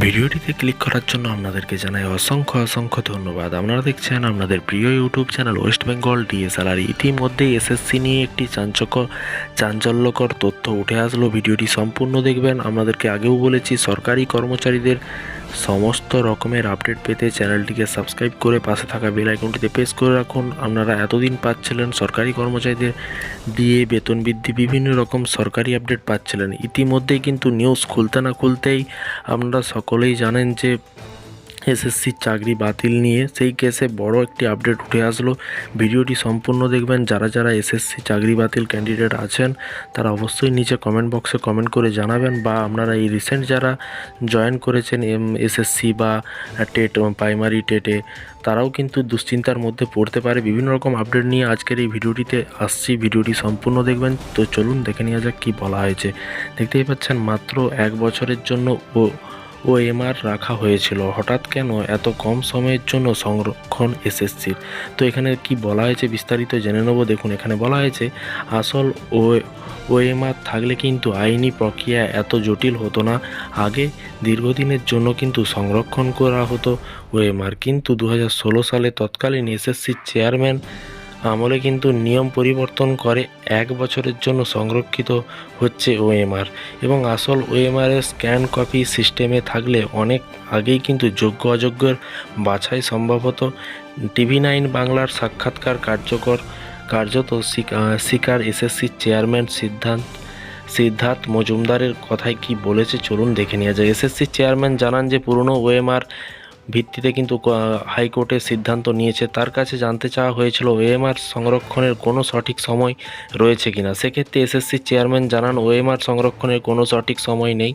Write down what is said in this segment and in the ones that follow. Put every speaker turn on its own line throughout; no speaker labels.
ভিডিওটিতে ক্লিক করার জন্য আপনাদেরকে জানাই অসংখ্য ধন্যবাদ। আপনারা দেখছেন আপনাদের প্রিয় YouTube channel West Bengal DSLR. ইতিমধ্যেই এসএসসি নিয়ে একটি চাঞ্চল্যকর তথ্য উঠে আসলো। ভিডিওটি সম্পূর্ণ দেখবেন। আপনাদেরকে আগেও বলেছি, সরকারি কর্মচারীদের সমস্ত রকমের আপডেট পেতে চ্যানেলটিকে সাবস্ক্রাইব করে পাশে থাকা বেল আইকনটিতে প্রেস করে রাখুন। আপনারা এতদিন পাচ্ছিলেন সরকারি কর্মচারীদের দিয়ে বেতন বৃদ্ধি, বিভিন্ন রকম সরকারি আপডেট পাচ্ছিলেন। ইতিমধ্যেই কিন্তু নিউজ খুলতে না খুলতেই আপনারা সকলেই জানেন যে এসএসসির চাকরি বাতিল নিয়ে সেই কেসে বড় একটি আপডেট উঠে আসলো। ভিডিওটি সম্পূর্ণ দেখবেন। যারা যারা এসএসসি চাকরি বাতিল ক্যান্ডিডেট আছেন তারা অবশ্যই নিচে কমেন্ট বক্সে কমেন্ট করে জানাবেন, বা আপনারা এই রিসেন্ট যারা জয়েন করেছেন এসএসসি বা টেট, প্রাইমারি টেটে, তারাও কিন্তু দুশ্চিন্তার মধ্যে পড়তে পারে। বিভিন্ন রকম আপডেট নিয়ে আজকের এই ভিডিওটিতে আসছি। ভিডিওটি সম্পূর্ণ দেখবেন। তো চলুন দেখে নেওয়া যাক কী বলা হয়েছে। দেখতেই পাচ্ছেন, মাত্র 1 বছরের জন্য ওএমআর রাখা হয়েছিল। হঠাৎ কেন এত কম সময়ের জন্য সংরক্ষণ এসএসসির? তো এখানে কি বলা হয়েছে বিস্তারিত জেনে নেব। দেখুন, এখানে বলা হয়েছে আসল ওএমআর থাকলে কিন্তু আইনি প্রক্রিয়া এত জটিল হতো না। আগে দীর্ঘদিনের জন্য কিন্তু সংরক্ষণ করা হতো ওএমআর, কিন্তু 2016 সালে তৎকালীন এসএসসির চেয়ারম্যান আমলে কিন্তু নিয়ম পরিবর্তন করে 1 বছরের জন্য সংরক্ষিত হচ্ছে ওএমআর, এবং আসল ওএমআরের স্ক্যান কপি সিস্টেমে থাকলে অনেক আগেই কিন্তু যোগ্য অযোগ্যের বাছাই সম্ভব হতো। TV9 বাংলার সাক্ষাৎকার কার্যত স্বীকার এসএসসির চেয়ারম্যান সিদ্ধার্থ মজুমদারের কথায় কি বলেছে চলুন দেখে নেওয়া যায়। এসএসসির চেয়ারম্যান জানান যে পুরনো ওএমআর ভিত্তিতে কিন্তু হাইকোর্টের সিদ্ধান্ত নিয়েছে। তার কাছে জানতে চাওয়া হয়েছিল ওএমআর সংরক্ষণের কোনো সঠিক সময় রয়েছে কিনা। সেক্ষেত্রে এসএসসির চেয়ারম্যান জানান ওএমআর সংরক্ষণের কোনো সঠিক সময় নেই।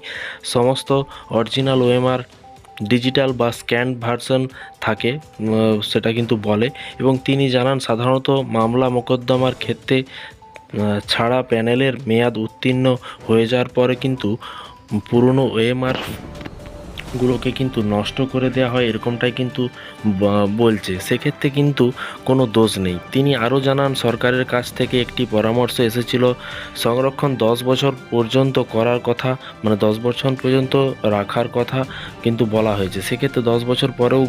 সমস্ত অরিজিনাল ওএমআর ডিজিটাল বা স্ক্যান ভার্সন থাকে, সেটা কিন্তু বলে। এবং তিনি জানান সাধারণত মামলা মোকদ্দমার ক্ষেত্রে ছাড়া প্যানেলের মেয়াদ উত্তীর্ণ হয়ে যাওয়ার পরে কিন্তু পুরনো ওএমআর গুলোকে কিন্তু নষ্ট করে দেওয়া হয়, এরকমটাই কিন্তু বলছে। সেক্ষেত্রে কিন্তু কোনো দোষ নেই। তিনি আরও জানান সরকারের কাছ থেকে একটি পরামর্শ এসেছিল সংরক্ষণ 10 বছর পর্যন্ত করার কথা, মানে 10 বছর পর্যন্ত রাখার কথা কিন্তু বলা হয়েছে। সেক্ষেত্রে 10 বছর পরেও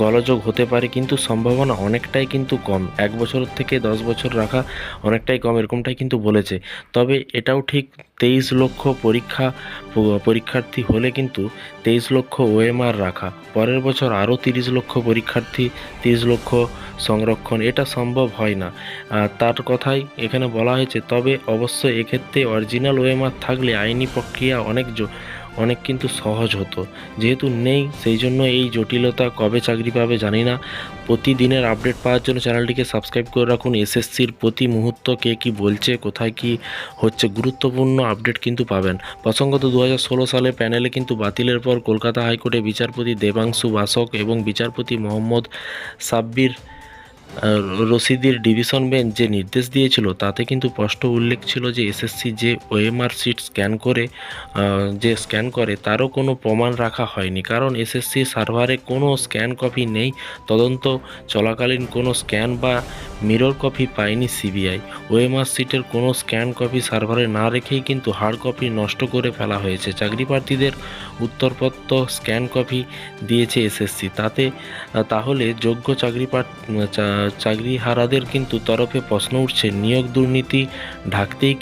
গোলযোগ হতে পারে, কিন্তু সম্ভাবনা অনেকটাই কিন্তু কম। 1 বছর থেকে 10 বছর রাখা অনেকটাই কম, এরকমটাই কিন্তু বলেছে। তবে এটাও ঠিক, 23 লক্ষ পরীক্ষার্থী হলে কিন্তু 23 লক্ষ ওএমআর রাখা, পরের বছর আরও 30 লক্ষ পরীক্ষার্থী, 30 লক্ষ সংরক্ষণ, এটা সম্ভব হয় না। তার কথাই এখানে বলা হয়েছে। তবে অবশ্যই এক্ষেত্রে অরিজিনাল ওএমআর থাকলে আইনি প্রক্রিয়া অনেক কিন্তু সহজ হতো। যেহেতু নেই, সেই জন্য এই জটিলতা। কবে চাকরি পাবে জানি না। প্রতিদিনের আপডেট পাওয়ার জন্য চ্যানেলটিকে সাবস্ক্রাইব করে রাখুন। এসএসসির প্রতি মুহূর্ত কে কী বলছে, কোথায় কি হচ্ছে, গুরুত্বপূর্ণ আপডেট কিন্তু পাবেন। প্রসঙ্গত 2016 সালে প্যানেলে কিন্তু বাতিলের পর কলকাতা হাইকোর্টে বিচারপতি দেবাংশু বাসক এবং বিচারপতি মোহাম্মদ সাব্বির রশিদির ডিভিশন বেঞ্চ যে নির্দেশ দিয়েছিল তাতে কিন্তু স্পষ্ট উল্লেখ ছিল যে এসএসসি যে ওএমআর শিট স্ক্যান করে তারও কোনো প্রমাণ রাখা হয়নি, কারণ এসএসসি সার্ভারে কোনো স্ক্যান কপি নেই। তদন্ত চলাকালীন কোনো স্ক্যান বা মিরর কপি পায়নি সিবিআই। ওএমআর শিটের কোনো স্ক্যান কপি সার্ভারে না রেখেই কিন্তু হার্ড কপি নষ্ট করে ফেলা হয়েছে। চাকরি প্রার্থীদের উত্তরপত্র স্ক্যান কপি দিয়েছে এসএসসি। তাহলে যোগ্য চাকরিহারাদের কিন্তু তরফে প্রশ্ন উঠছে, নিয়োগ দুর্নীতি ঢাকতেই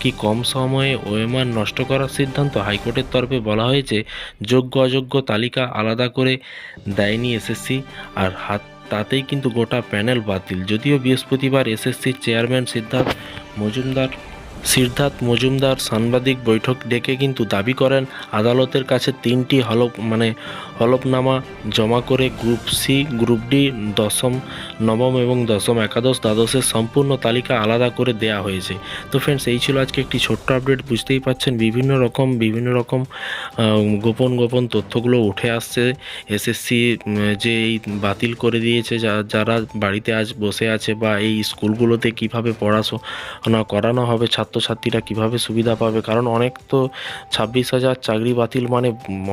কি কম সময়ে ওএমআর নষ্ট করার সিদ্ধান্ত? হাইকোর্টের তরফে বলা হয়েছে যোগ্য অযোগ্য তালিকা আলাদা করে দেয়নি এসএসসি, আর তাতেই কিন্তু গোটা প্যানেল বাতিল। যদিও বৃহস্পতিবার এসএসসির চেয়ারম্যান সিদ্ধার্থ মজুমদার সাংবাদিক বৈঠক ডেকে কিন্তু দাবি করেন আদালতের কাছে 3টি হলফনামা জমা করে গ্রুপ সি, গ্রুপ ডি, দশম, নবম এবং দশম, একাদশ, দ্বাদশের সম্পূর্ণ তালিকা আলাদা করে দেয়া হয়েছে। তো ফ্রেন্ডস, এই ছিল আজকে একটি ছোট্ট আপডেট। বুঝতেই পাচ্ছেন বিভিন্ন রকম গোপন তথ্যগুলো উঠে আসছে। এসএসসি যে এই বাতিল করে দিয়েছে, যারা বাড়িতে আজ বসে আছে, বা এই স্কুলগুলোতে কিভাবে পড়াশোনা করানো হবে ছাত্রছাত্রীরা কিভাবে সুবিধা পাবে, কারণ অনেক তো 26,000 চাকরি বাতিল মানে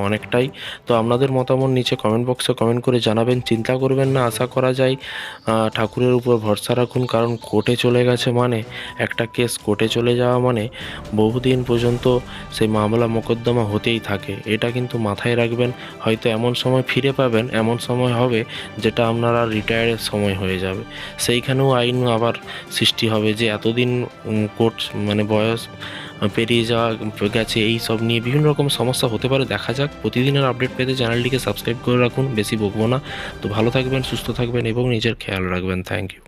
অনেকটাই। তো আপনাদের মতামত নিচে কমেন্ট বক্সে কমেন্ট করে জানাবেন। চিন্তা করবেন না, আশা করা যায় ঠাকুরের উপর ভরসা রাখুন, কারণ কোর্টে চলে গেছে মানে একটা কেস কোর্টে চলে যাওয়া মানে বহুদিন পর্যন্ত সেই মামলা মোকদ্দমা হতেই থাকে। এটা কিন্তু মাথায় রাখবেন। হয়তো এমন সময় ফিরে পাবেন, এমন সময় হবে যেটা আপনারা রিটায়ারের সময় হয়ে যাবে, সেইখানেও আইন আবার সৃষ্টি হবে যে এতদিন কোর্ট মানে বয়স পেরিয়ে যাওয়া গেছে, এই সব নিয়ে বিভিন্ন রকম সমস্যা হতে পারে। দেখা যাক। প্রতিদিনের আপডেট পেতে চ্যানেলটিকে সাবস্ক্রাইব করে রাখুন। বেশি বকবো না। তো ভালো থাকবেন, সুস্থ থাকবেন এবং নিজের খেয়াল রাখবেন। Thank you.